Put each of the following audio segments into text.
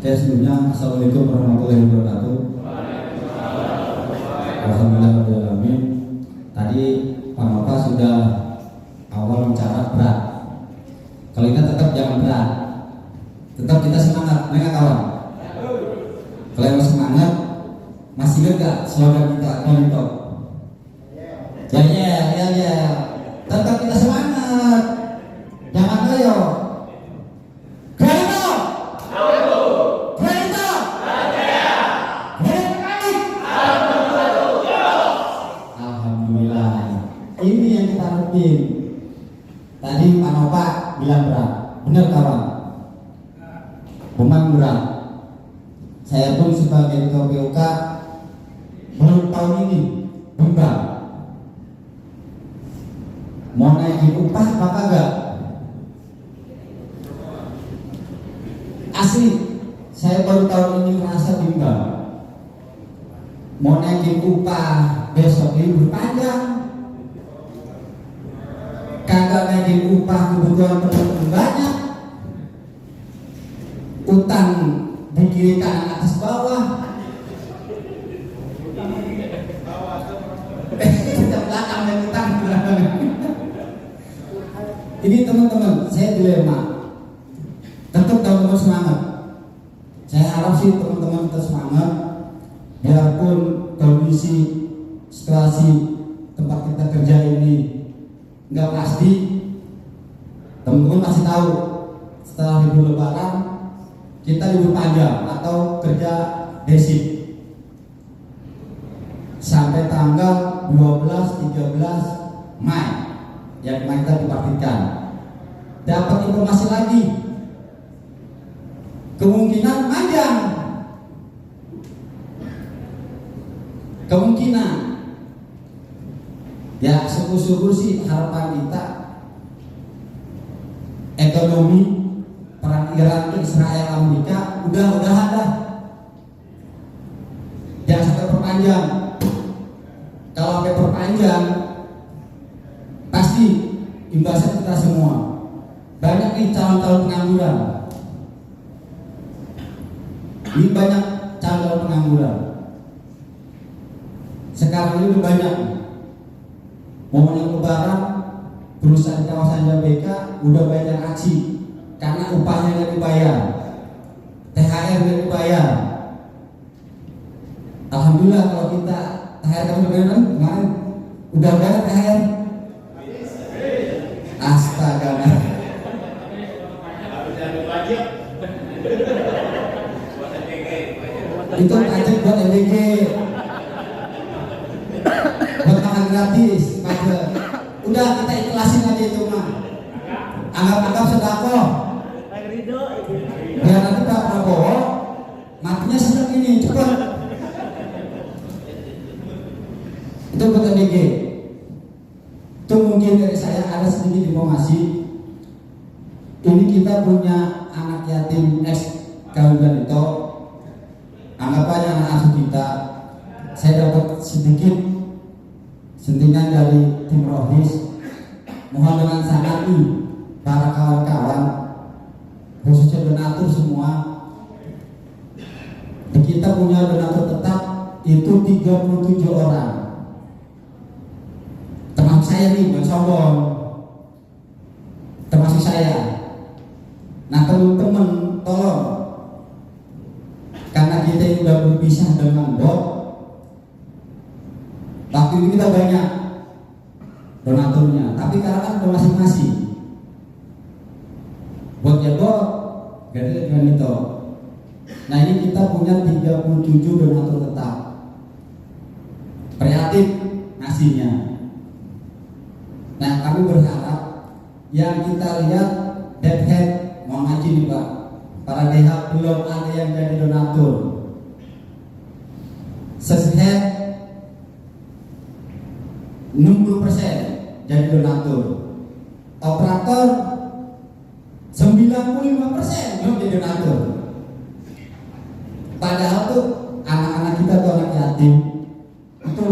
Oke, sebelumnya Assalamualaikum warahmatullahi wabarakatuh. Alhamdulillahirrahmanirrahim. Tadi Pak Nova sudah awal bicara berat. Kalau kita tetap jangan berat, tetap kita semangat, mereka kawan. Kalau yang semangat, masih lega slogan kita kontok. Ya, tetap kita semangat, jangan loyo. Ini yang kita harapin. Tadi Pak Nova bilang berat, benar kawan. Memang berat. Saya pun sebagai ketua POK baru tahun ini bimbang. Mau naikin upah apa kagak? Asli, saya baru tahun ini merasa bimbang. Mau naikin upah besok libur panjang. Kagak naikin upah, kebutuhan penduduk banyak, utang di kiri kanan atas bawah, belakang dan utang. Ini teman-teman, saya dilema. Tetap teman-teman semangat. Saya harap sih teman-teman tetap semangat, biarpun kondisi situasi tempat kita kerja ini nggak pasti. Teman-teman pasti tahu setelah libur lebaran kita libur panjang atau kerja basic sampai tanggal 12-13 Mei yang kemarin kita dipastikan. Dapat informasi lagi, kemungkinan panjang, kemungkinan. Ya, syukur-syukur sih harapan kita ekonomi perang Iran, Israel, Amerika udah ada. Jangan sampai perpanjang. Kalau sampai perpanjang pasti imbasnya kita semua. Banyak nih calon-calon pengangguran. Ini banyak calon pengangguran. Sekarang ini udah banyak. Momen yang lebaran, perusahaan kawasan JBK udah banyak aksi karena upahnya nggak dibayar, THR nggak dibayar. Alhamdulillah kalau kita THR kemarin udah banyak THR. Astaga. Itu pajak buat MBG, buat makan gratis. Udah kita ikhlasin aja itu mah. Anggap sedekah. Biar nanti Pak Prabowo matinya seneng ini cepat. Itu buat MBG. Itu mungkin dari saya ada sedikit informasi. Ini kita punya anak yatim ex Kabupaten itu. Anggap aja anak asuh kita. Saya dapat sedikit sentingan dari tim Rohis. Mohon dengan sangat nih para kawan-kawan, khususnya donatur semua. Kita punya donatur tetap itu 37 orang. Termasuk saya nih, bukan sombong. Termasuk saya. Nah teman-teman tolong, karena kita ini udah berpisah dengan bot. Waktu ini kita banyak donaturnya, tapi karena kan udah masing-masing. Buat ya bot, gak ada dengan itu. Nah ini kita punya 37 donatur tetap. Kreatif ngasihnya. Nah kami berharap yang kita lihat dead head, mohon ngaji nih Pak, para DH belum ada yang jadi donatur. Sesehat 60% jadi donatur. Operator 95% belum jadi donatur. Padahal tuh anak-anak kita tuh anak yatim itu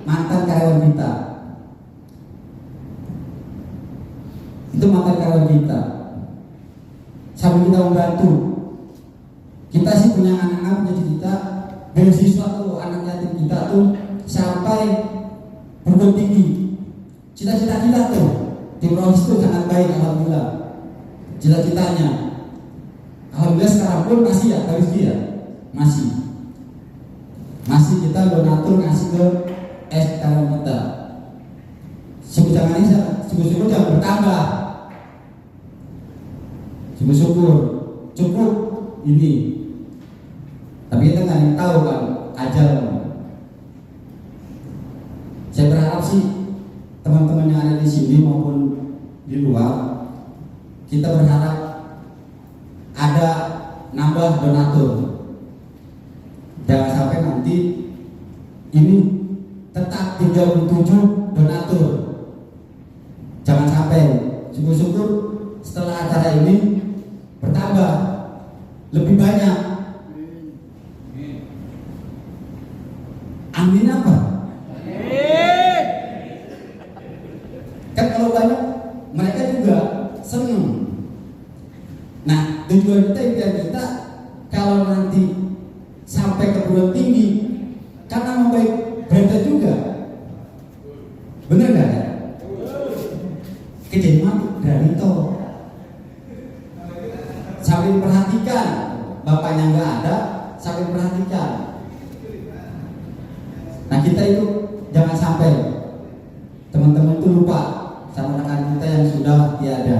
mantan karyawan kita. Itu mantan karyawan kita. Sambil kita membantu, Kita sih punya anak-anak, punya cita beasiswa tuh anak yatim kita tuh sampai perguruan tinggi. Cita-cita kita tuh di Prowis itu sangat baik, alhamdulillah. Cita-citanya, alhamdulillah sekarang pun masih ya, harus dia masih kita donatur ngasih ke SKM kita. Syukur-syukur jangan bertambah. Syukur-syukur cukup ini. Tapi kita nggak yang tahu kan ajal. Saya berharap sih teman-teman yang ada di sini maupun di luar, kita berharap ada nambah donatur. Jangan sampai nanti ini tetap 37 donatur. Jangan sampai. Syukur-syukur setelah acara ini bertambah lebih banyak. Amin apa? Kan kalau banyak mereka juga senang. Nah, tujuan kita, impian kita kalau nanti sampai ke perguruan tinggi karena membaik berada juga. Bener nggak? Kejadian dari itu sambil perhatikan bapaknya nggak ada, sambil perhatikan. Nah kita itu jangan sampai teman-teman itu lupa sama rekan kita yang sudah tiada.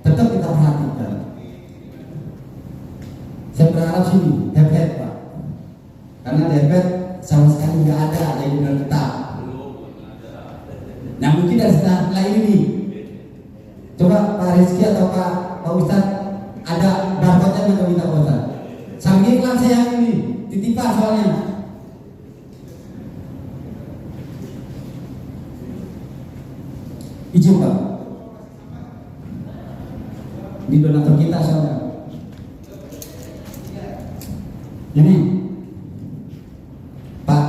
Tetap kita perhatikan. Saya berharap sini hebat Pak, karena hebat sama sekali nggak ada yang benar tetap. Nah mungkin dari setelah ini, coba Pak Rizky atau Pak Ustadz ada barcode-nya nggak minta Pak Ustadz? Sambil iklan saya ini titipan soalnya. Izin Pak, di donatur kita soalnya. Ini Pak,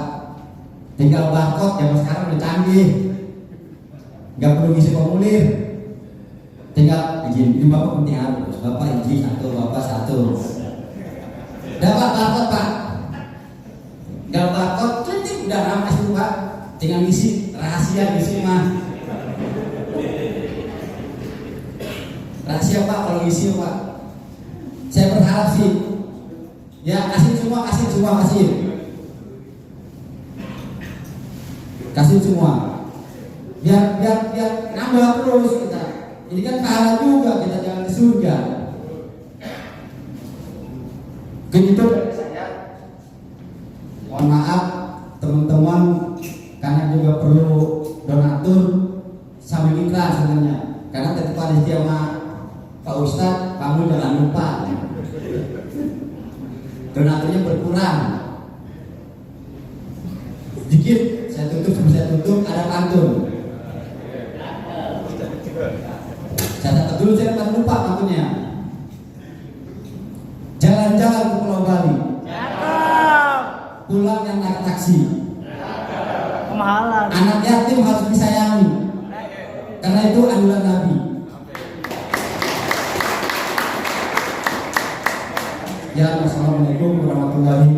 tinggal barcode yang sekarang udah canggih, nggak perlu ngisi formulir, tinggal izin. Ini Bapak penting harus, Bapak izin satu, Bapak satu. Dapat barcode Pak, tinggal barcode, klik udah nama itu Pak, tinggal ngisi rahasia ngisi mah. Rahasia Pak kalau ngisi Pak. Saya berharap sih ya kasih semua. Kasih semua. Biar nambah terus kita. Ini kan pahala juga, kita jangan ke surga. Begitu dari saya. Mohon maaf teman-teman, karena juga perlu donatur sambil iklan sebenarnya. Karena tetap ada sama Pak Ustadz, kamu jangan lupa donaturnya berkurang sedikit. Saya tutup, ada pantun. Saya catat dulu, saya dapat lupa pantunnya. Jalan-jalan ke Pulau Bali, pulang yang naik taksi, kemahalan. Anak yatim harus disayangi, karena itu anjuran Nabi. Ya, wassalamualaikum warahmatullahi